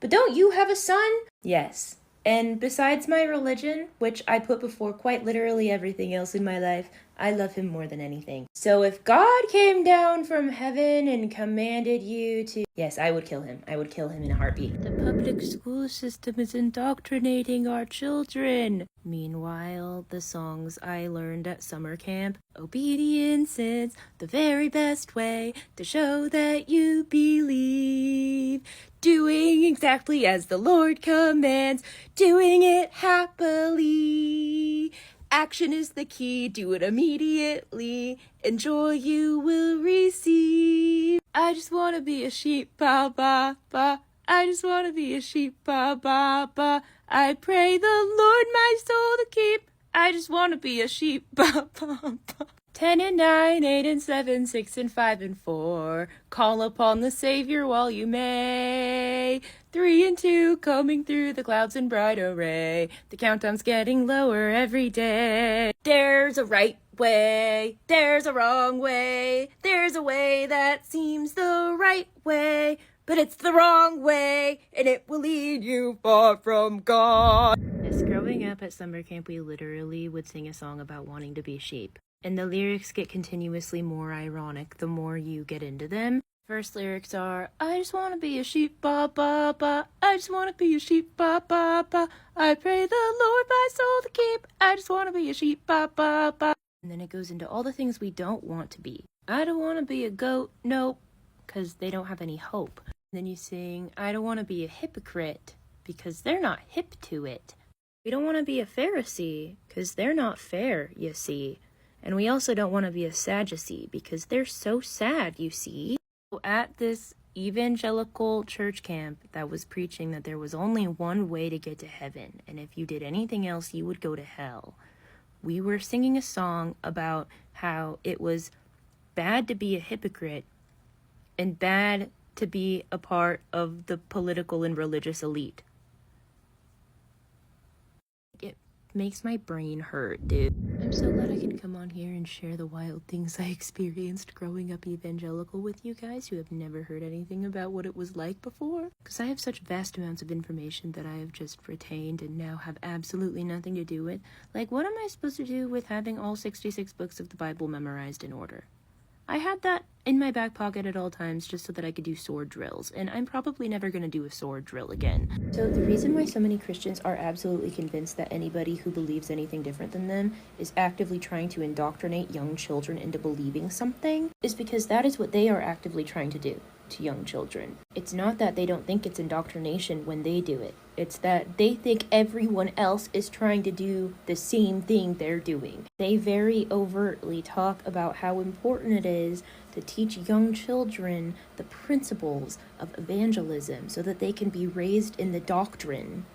F: But don't you have a son? Yes. And besides my religion, which I put before quite literally everything else in my life, I love him more than anything. So if God came down from heaven and commanded you to... Yes, I would kill him. I would kill him in a heartbeat. The public school system is indoctrinating our children. Meanwhile, the songs I learned at summer camp. Obedience is the very best way to show that you believe. Doing exactly as the Lord commands. Doing it happily. Action is the key, do it immediately, and joy you will receive. I just want to be a sheep, ba ba ba. I just want to be a sheep, ba ba ba. I pray the Lord my soul to keep. I just want to be a sheep, ba ba ba. 10 and 9, 8 and 7, 6 and 5 and 4. Call upon the Savior while you may. 3 and 2, combing through the clouds in bright array. The countdown's getting lower every day. There's a right way, there's a wrong way. There's a way that seems the right way, but it's the wrong way, and it will lead you far from God. Yes, growing up at summer camp, we literally would sing a song about wanting to be sheep. And the lyrics get continuously more ironic the more you get into them. First lyrics are, I just want to be a sheep, ba ba ba. I just want to be a sheep, ba ba ba. I pray the Lord my soul to keep. I just want to be a sheep, ba ba ba. And then it goes into all the things we don't want to be. I don't want to be a goat, nope, because they don't have any hope. And then you sing, I don't want to be a hypocrite, because they're not hip to it. We don't want to be a Pharisee, because they're not fair, you see. And we also don't want to be a Sadducee, because they're so sad, you see. At this evangelical church camp that was preaching that there was only one way to get to heaven, and if you did anything else, you would go to hell, we were singing a song about how it was bad to be a hypocrite and bad to be a part of the political and religious elite. It makes my brain hurt, dude. I'm so glad I can come on here and share the wild things I experienced growing up evangelical with you guys who have never heard anything about what it was like before. Because I have such vast amounts of information that I have just retained and now have absolutely nothing to do with. Like, what am I supposed to do with having all 66 books of the Bible memorized in order? I had that in my back pocket at all times just so that I could do sword drills, and I'm probably never going to do a sword drill again. So the reason why so many Christians are absolutely convinced that anybody who believes anything different than them is actively trying to indoctrinate young children into believing something is because that is what they are actively trying to do. to young children. It's not that they don't think it's indoctrination when they do it. It's that they think everyone else is trying to do the same thing they're doing. They very overtly talk about how important it is to teach young children the principles of evangelism so that they can be raised in the doctrine,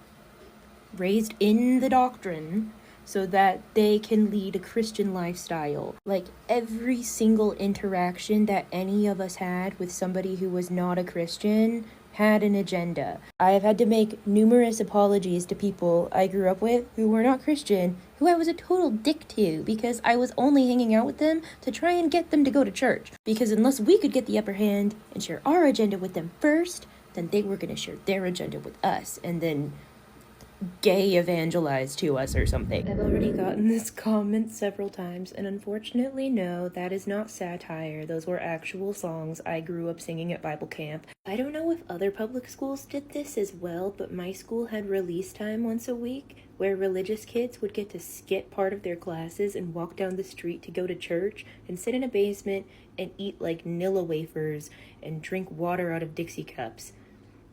F: so that they can lead a Christian lifestyle. Like, every single interaction that any of us had with somebody who was not a Christian had an agenda. I have had to make numerous apologies to people I grew up with who were not Christian, who I was a total dick to, because I was only hanging out with them to try and get them to go to church. Because unless we could get the upper hand and share our agenda with them first, then they were going to share their agenda with us, and then gay evangelize to us or something. I've already gotten this comment several times, and unfortunately, no, that is not satire. Those were actual songs I grew up singing at Bible camp. I don't know if other public schools did this as well, but my school had release time once a week, where religious kids would get to skip part of their classes and walk down the street to go to church and sit in a basement and eat like Nilla wafers and drink water out of Dixie cups,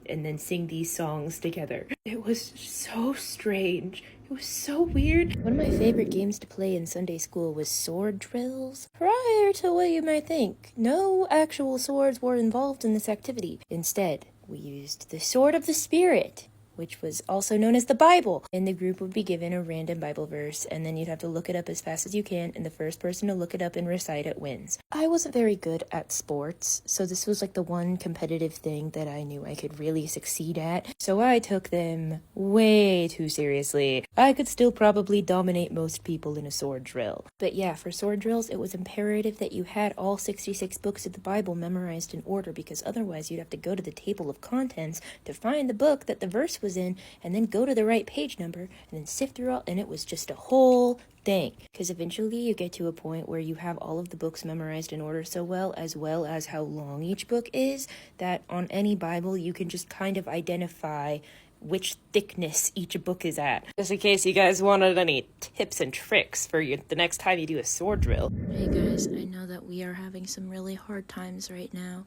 F: and then sing these songs together. It was so strange. It was so weird. One of my favorite games to play in Sunday school was sword drills. Prior to what you might think, no actual swords were involved in this activity. Instead, we used the sword of the Spirit, which was also known as the Bible. And the group would be given a random Bible verse, and then you'd have to look it up as fast as you can, and the first person to look it up and recite it wins. I wasn't very good at sports, so this was like the one competitive thing that I knew I could really succeed at, so I took them way too seriously. I could still probably dominate most people in a sword drill. But yeah, for sword drills, it was imperative that you had all 66 books of the Bible memorized in order, because otherwise you'd have to go to the table of contents to find the book that the verse was in, and then go to the right page number, and then sift through all, and it was just a whole thing. Because eventually you get to a point where you have all of the books memorized in order so well as how long each book is, that on any Bible you can just kind of identify which thickness each book is at. Just in case you guys wanted any tips and tricks for the next time you do a sword drill.
G: Hey guys, I know that we are having some really hard times right now,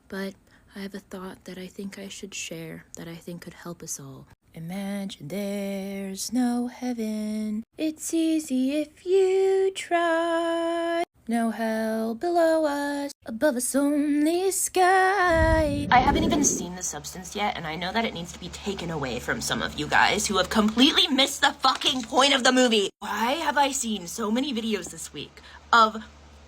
G: but I have a thought that I think I should share that I think could help us all. Imagine there's no heaven. It's easy if you try. No hell below us, above us only sky.
F: I haven't even seen The Substance yet, and I know that it needs to be taken away from some of you guys who have completely missed the fucking point of the movie. Why have I seen so many videos this week of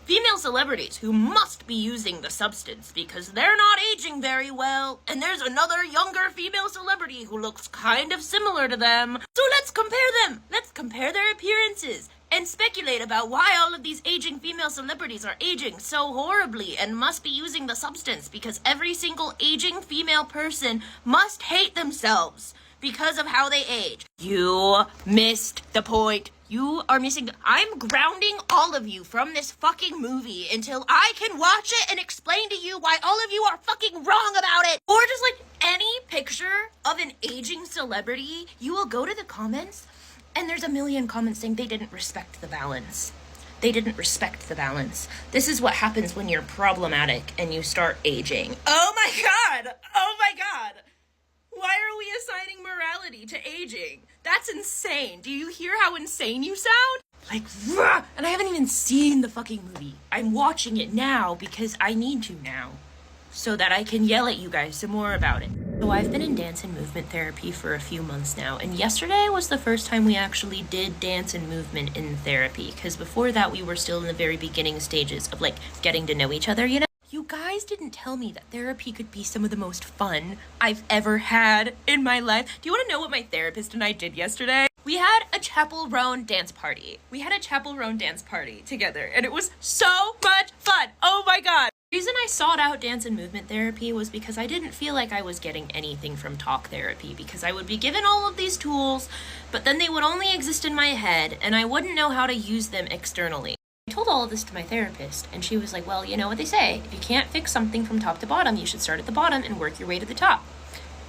F: female celebrities who must be using The Substance because they're not aging very well, and there's another younger female celebrity who looks kind of similar to them. So let's compare them. Let's compare their appearances and speculate about why all of these aging female celebrities are aging so horribly and must be using The Substance, because every single aging female person must hate themselves because of how they age. You missed the point. You are missing. I'm grounding all of you from this fucking movie until I can watch it and explain to you why all of you are fucking wrong about it. Or just like any picture of an aging celebrity, you will go to the comments and there's a million comments saying they didn't respect the balance. They didn't respect the balance. This is what happens when you're problematic and you start aging. Oh my god! Oh my god! Why are we assigning morality to aging? That's insane. Do you hear how insane you sound? Like, rah! And I haven't even seen the fucking movie. I'm watching it now because I need to now, so that I can yell at you guys some more about it. So I've been in dance and movement therapy for a few months now, and yesterday was the first time we actually did dance and movement in therapy, because before that we were still in the very beginning stages of like getting to know each other, you know? You guys didn't tell me that therapy could be some of the most fun I've ever had in my life. Do you want to know what my therapist and I did yesterday? We had a Chapel Roan dance party. Together, and it was so much fun. Oh my god. The reason I sought out dance and movement therapy was because I didn't feel like I was getting anything from talk therapy, because I would be given all of these tools, but then they would only exist in my head, and I wouldn't know how to use them externally. I told all of this to my therapist, and she was like, well, you know what they say, if you can't fix something from top to bottom, you should start at the bottom and work your way to the top.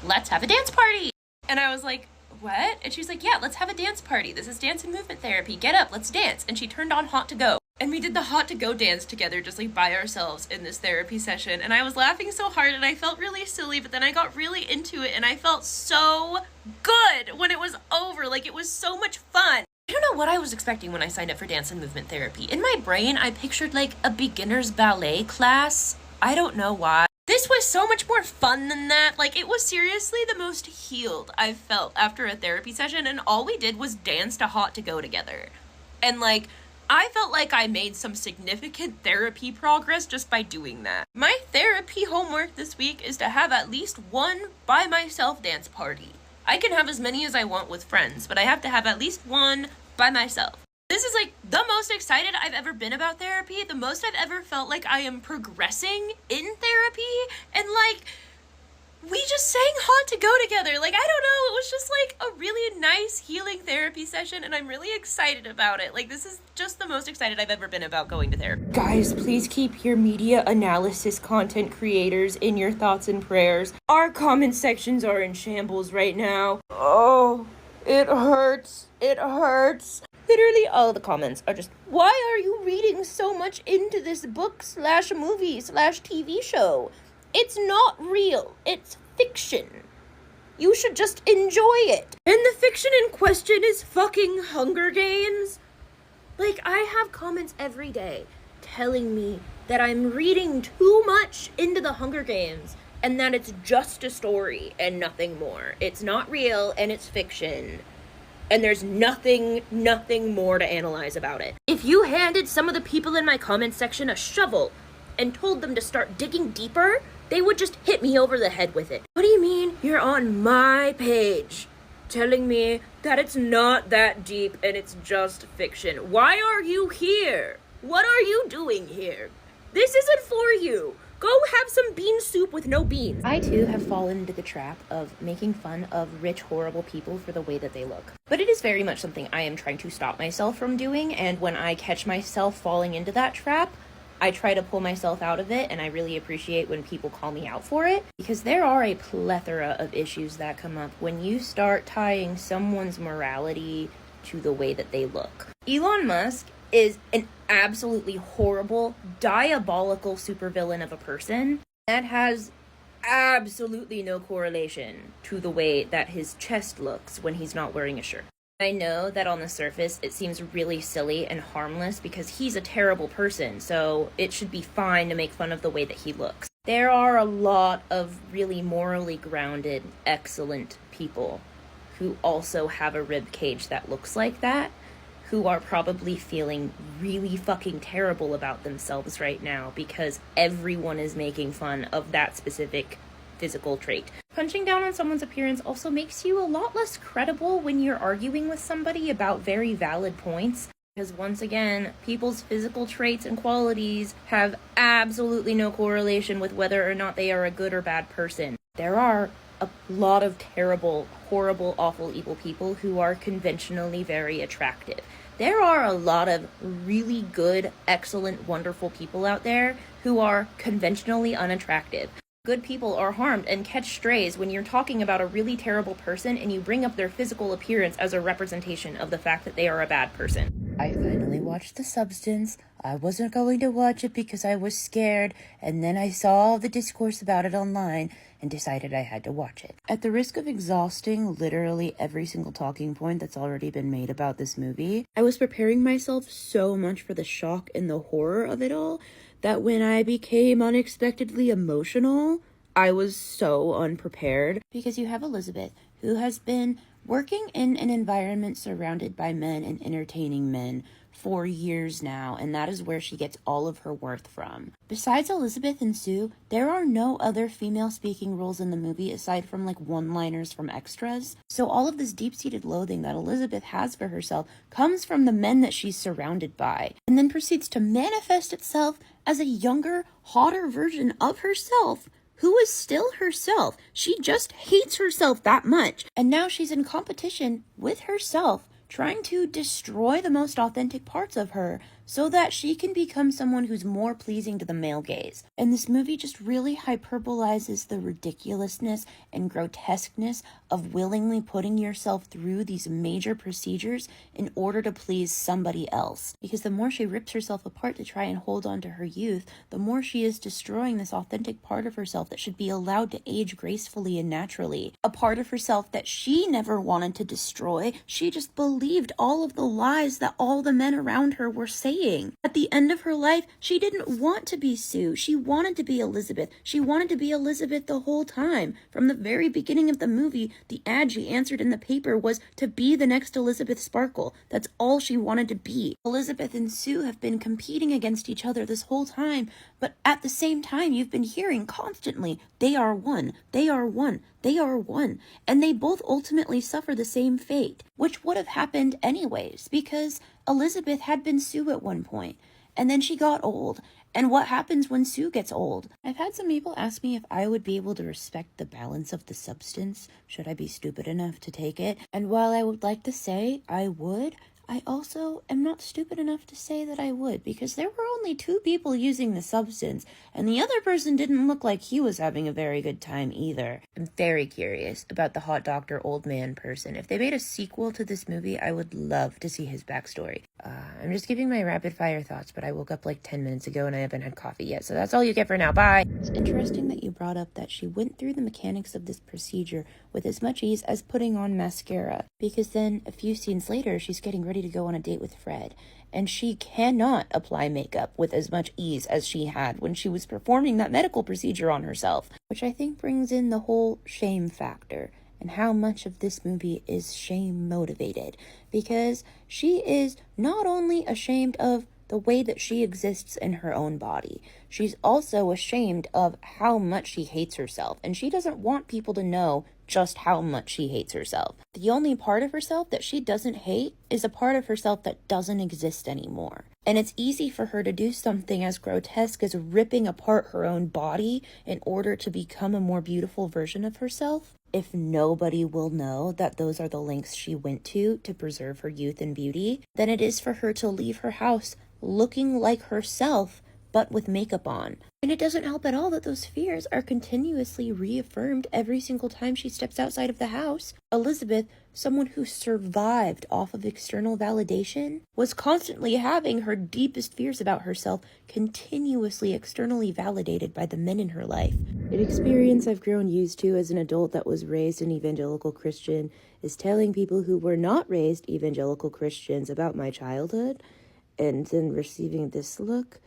F: Let's have a dance party. And I was like, what? And she's like, yeah, let's have a dance party. This is dance and movement therapy. Get up, let's dance. And she turned on Hot to Go.
H: And we did the hot to go dance together, just like by ourselves in this therapy session. And I was laughing so hard and I felt really silly, but then I got really into it and I felt so good when it was over. Like, it was so much fun. I don't know what I was expecting when I signed up for dance and movement therapy. In my brain, I pictured like a beginner's ballet class. I don't know why. This was so much more fun than that. Like, it was seriously the most healed I've felt after a therapy session, and all we did was dance to hot to go together. And like, I felt like I made some significant therapy progress just by doing that. My therapy homework this week is to have at least one by myself dance party. I can have as many as I want with friends, but I have to have at least one by myself. This is like the most excited I've ever been about therapy, the most I've ever felt like I am progressing in therapy, and like, we just sang hot to go together. Like, I don't know, it was just like a really nice healing therapy session, and I'm really excited about it. Like, this is just the most excited I've ever been about going to therapy.
G: Guys, please keep your media analysis content creators in your thoughts and prayers. Our comment sections are in shambles right now. Oh, it hurts. It hurts. Literally all the comments are just, why are you reading so much into this book/movie/TV show? It's not real. It's fiction. You should just enjoy it. And the fiction in question is fucking Hunger Games. Like, I have comments every day telling me that I'm reading too much into the Hunger Games and that it's just a story and nothing more. It's not real and it's fiction. And there's nothing more to analyze about it. If you handed some of the people in my comment section a shovel and told them to start digging deeper, they would just hit me over the head with it. What do you mean you're on my page telling me that it's not that deep and it's just fiction? Why are you here? What are you doing here? This isn't for you. Go have some bean soup with no beans. I too have fallen into the trap of making fun of rich, horrible people for the way that they look. But it is very much something I am trying to stop myself from doing, and when I catch myself falling into that trap, I try to pull myself out of it, and I really appreciate when people call me out for it, because there are a plethora of issues that come up when you start tying someone's morality to the way that they look. Elon Musk is an absolutely horrible, diabolical supervillain of a person that has absolutely no correlation to the way that his chest looks when he's not wearing a shirt. I know that on the surface it seems really silly and harmless because he's a terrible person, so it should be fine to make fun of the way that he looks. There are a lot of really morally grounded, excellent people who also have a rib cage that looks like that, who are probably feeling really fucking terrible about themselves right now because everyone is making fun of that specific physical trait. Punching down on someone's appearance also makes you a lot less credible when you're arguing with somebody about very valid points. Because once again, people's physical traits and qualities have absolutely no correlation with whether or not they are a good or bad person. There are a lot of terrible, horrible, awful, evil people who are conventionally very attractive. There are a lot of really good, excellent, wonderful people out there who are conventionally unattractive. Good people are harmed and catch strays when you're talking about a really terrible person and you bring up their physical appearance as a representation of the fact that they are a bad person. I finally watched The Substance. I wasn't going to watch it because I was scared, and then I saw all the discourse about it online and decided I had to watch it. At the risk of exhausting literally every single talking point that's already been made about this movie, I was preparing myself so much for the shock and the horror of it all that when I became unexpectedly emotional, I was so unprepared. Because you have Elizabeth, who has been working in an environment surrounded by men and entertaining men for years now, and that is where she gets all of her worth from. Besides Elizabeth and Sue, there are no other female speaking roles in the movie aside from like one-liners from extras. So all of this deep-seated loathing that Elizabeth has for herself comes from the men that she's surrounded by, and then proceeds to manifest itself as a younger, hotter version of herself, who is still herself. She just hates herself that much. And now she's in competition with herself, trying to destroy the most authentic parts of her
F: so that she can become someone who's more pleasing to the male gaze. And this movie just really hyperbolizes the ridiculousness and grotesqueness of willingly putting yourself through these major procedures in order to please somebody else. Because the more she rips herself apart to try and hold on to her youth, the more she is destroying this authentic part of herself that should be allowed to age gracefully and naturally. A part of herself that she never wanted to destroy. She just believed all of the lies that all the men around her were saying. At the end of her life, she didn't want to be Sue. She wanted to be Elizabeth. She wanted to be Elizabeth the whole time. From the very beginning of the movie, the ad she answered in the paper was to be the next Elizabeth Sparkle. That's all she wanted to be. Elizabeth and Sue have been competing against each other this whole time, but at the same time, you've been hearing constantly, they are one, they are one, they are one, and they both ultimately suffer the same fate, which would have happened anyways, because Elizabeth had been Sue at one point, and then she got old. And what happens when Sue gets old? I've had some people ask me if I would be able to respect the balance of the substance, should I be stupid enough to take it. And while I would like to say I would, I also am not stupid enough to say that I would, because there were only 2 people using the substance, and the other person didn't look like he was having a very good time either. I'm very curious about the hot doctor old man person. If they made a sequel to this movie, I would love to see his backstory. I'm just giving my rapid fire thoughts, but I woke up like 10 minutes ago and I haven't had coffee yet, so that's all you get for now. Bye! It's interesting that you brought up that she went through the mechanics of this procedure with as much ease as putting on mascara, because then a few scenes later, she's getting ready to go on a date with Fred, and she cannot apply makeup with as much ease as she had when she was performing that medical procedure on herself, which I think brings in the whole shame factor and how much of this movie is shame motivated, because she is not only ashamed of the way that she exists in her own body, she's also ashamed of how much she hates herself, and she doesn't want people to know just how much she hates herself. The only part of herself that she doesn't hate is a part of herself that doesn't exist anymore. And it's easy for her to do something as grotesque as ripping apart her own body in order to become a more beautiful version of herself, if nobody will know that those are the lengths she went to preserve her youth and beauty, than it is for her to leave her house looking like herself, but with makeup on. And it doesn't help at all that those fears are continuously reaffirmed every single time she steps outside of the house. Elizabeth, someone who survived off of external validation, was constantly having her deepest fears about herself continuously externally validated by the men in her life. An experience I've grown used to as an adult that was raised an evangelical Christian is telling people who were not raised evangelical Christians about my childhood, and then receiving this look,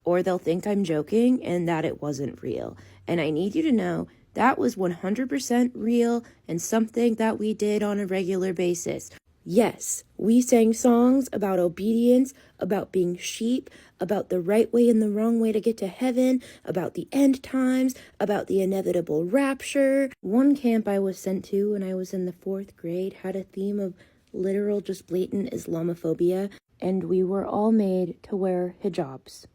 F: or they'll think I'm joking and that it wasn't real. And I need you to know that was 100% real and something that we did on a regular basis. Yes, we sang songs about obedience, about being sheep, about the right way and the wrong way to get to heaven, about the end times, about the inevitable rapture. One camp I was sent to when I was in the 4th grade had a theme of literal, just blatant Islamophobia, and we were all made to wear hijabs.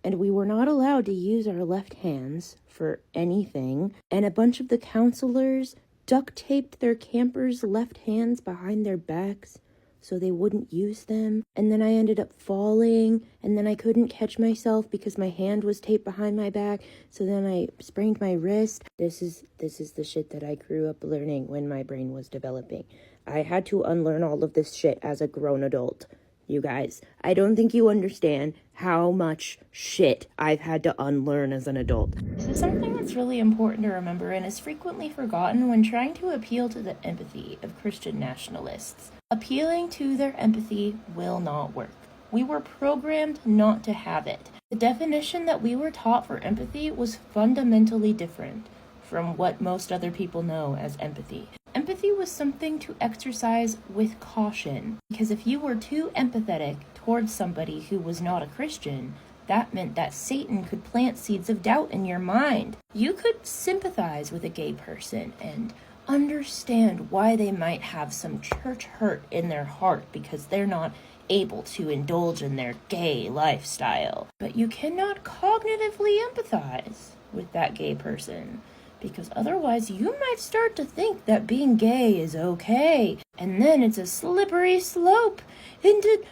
F: And we were not allowed to use our left hands for anything, and a bunch of the counselors duct taped their campers' left hands behind their backs so they wouldn't use them. And then I ended up falling, and then I couldn't catch myself because my hand was taped behind my back, so then I sprained my wrist. This is the shit that I grew up learning when my brain was developing. I had to unlearn all of this shit as a grown adult. You guys, I don't think you understand how much shit I've had to unlearn as an adult. This is something that's really important to remember and is frequently forgotten when trying to appeal to the empathy of Christian nationalists. Appealing to their empathy will not work. We were programmed not to have it. The definition that we were taught for empathy was fundamentally different from what most other people know as empathy. Empathy was something to exercise with caution, because if you were too empathetic towards somebody who was not a Christian, that meant that Satan could plant seeds of doubt in your mind. You could sympathize with a gay person and understand why they might have some church hurt in their heart because they're not able to indulge in their gay lifestyle. But you cannot cognitively empathize with that gay person, because otherwise you might start to think that being gay is okay. And then it's a slippery slope into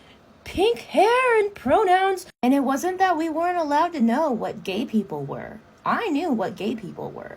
F: pink hair and pronouns. And it wasn't that we weren't allowed to know what gay people were. I knew what gay people were.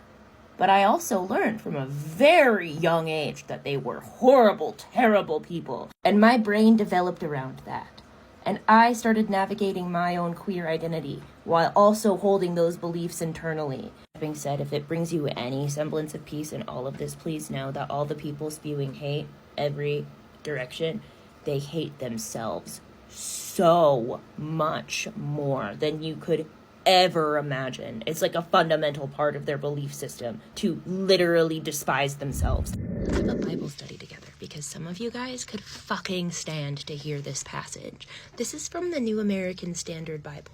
F: But I also learned from a very young age that they were horrible, terrible people. And my brain developed around that. And I started navigating my own queer identity while also holding those beliefs internally. That being said, if it brings you any semblance of peace in all of this, please know that all the people spewing hate every direction, they hate themselves so much more than you could ever imagine. It's like a fundamental part of their belief system to literally despise themselves.
G: Let's have a Bible study together because some of you guys could fucking stand to hear this passage. This is from the New American Standard Bible.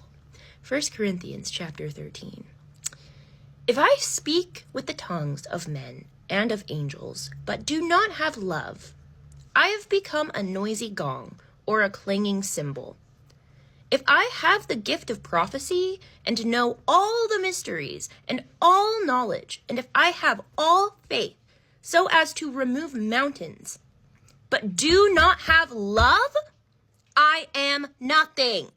G: 1 Corinthians chapter 13. If I speak with the tongues of men and of angels, but do not have love, I have become a noisy gong or a clanging cymbal. If I have the gift of prophecy and know all the mysteries and all knowledge, and if I have all faith so as to remove mountains, but do not have love, I am nothing.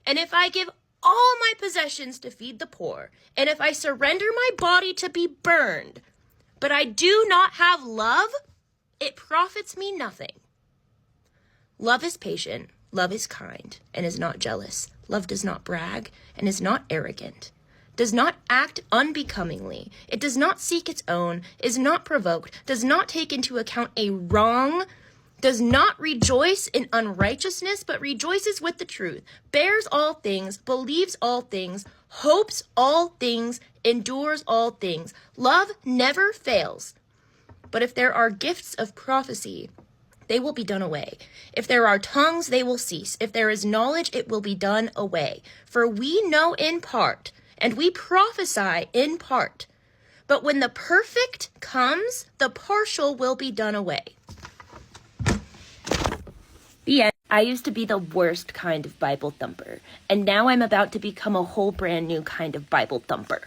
G: And if I give all my possessions to feed the poor, and if I surrender my body to be burned, but I do not have love, it profits me nothing. Love is patient. Love is kind and is not jealous. Love does not brag and is not arrogant, does not act unbecomingly. It does not seek its own, is not provoked, does not take into account a wrong, does not rejoice in unrighteousness, but rejoices with the truth, bears all things, believes all things, hopes all things, endures all things. Love never fails. But if there are gifts of prophecy, they will be done away. If there are tongues, they will cease. If there is knowledge, it will be done away. For we know in part, and we prophesy in part. But when the perfect comes, the partial will be done away. The end. I used to be the worst kind of Bible thumper, and now I'm about to become a whole brand new kind of Bible thumper.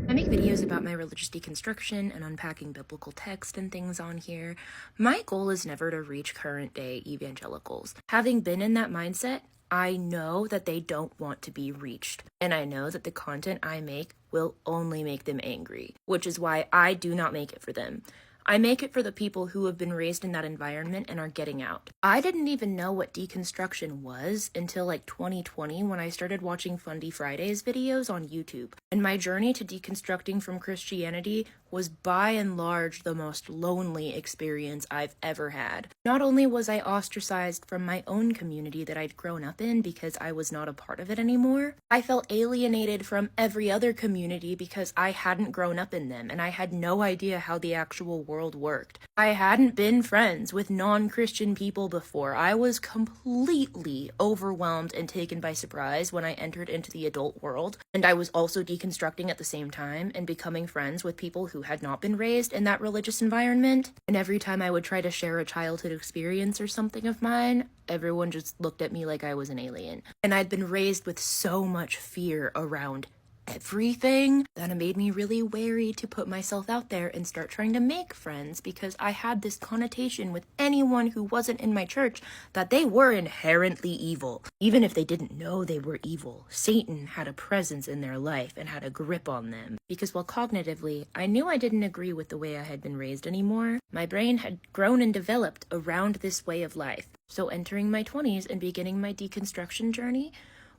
G: I make videos about my religious deconstruction and unpacking biblical text and things on here. My goal is never to reach current day evangelicals. Having been in that mindset, I know that they don't want to be reached. And I know that the content I make will only make them angry, which is why I do not make it for them. I make it for the people who have been raised in that environment and are getting out. I didn't even know what deconstruction was until like 2020 when I started watching Fundy Fridays videos on YouTube. And my journey to deconstructing from Christianity was by and large the most lonely experience I've ever had. Not only was I ostracized from my own community that I'd grown up in because I was not a part of it anymore, I felt alienated from every other community because I hadn't grown up in them and I had no idea how the actual world worked. I hadn't been friends with non-Christian people before. I was completely overwhelmed and taken by surprise when I entered into the adult world, and I was also deconstructing at the same time and becoming friends with people who had not been raised in that religious environment. And every time I would try to share a childhood experience or something of mine, everyone just looked at me like I was an alien. And I'd been raised with so much fear around everything that it made me really wary to put myself out there and start trying to make friends, because I had this connotation with anyone who wasn't in my church that they were inherently evil. Even if they didn't know they were evil, Satan had a presence in their life and had a grip on them. Because while cognitively, I knew I didn't agree with the way I had been raised anymore, my brain had grown and developed around this way of life. So entering my 20s and beginning my deconstruction journey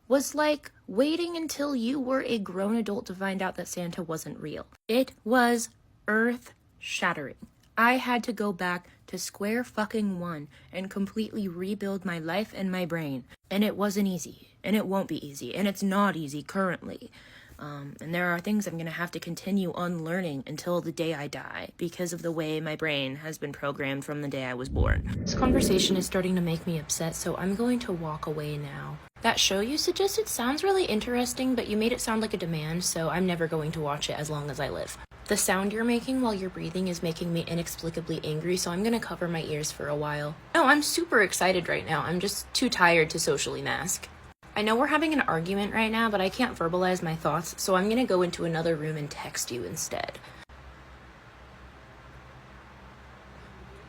G: was like waiting until you were a grown adult to find out that Santa wasn't real. It was earth-shattering. I had to go back to square fucking one and completely rebuild my life and my brain. And it wasn't easy, and it won't be easy, and it's not easy currently. And there are things I'm going to have to continue unlearning until the day I die because of the way my brain has been programmed from the day I was born. This conversation is starting to make me upset, so I'm going to walk away now. That show you suggested sounds really interesting, but you made it sound like a demand, so I'm never going to watch it as long as I live. The sound you're making while you're breathing is making me inexplicably angry, so I'm going to cover my ears for a while. No, I'm super excited right now. I'm just too tired to socially mask. I know we're having an argument right now, but I can't verbalize my thoughts, so I'm going to go into another room and text you instead.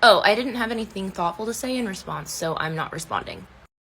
G: Oh, I didn't have anything thoughtful to say in response, so I'm not responding.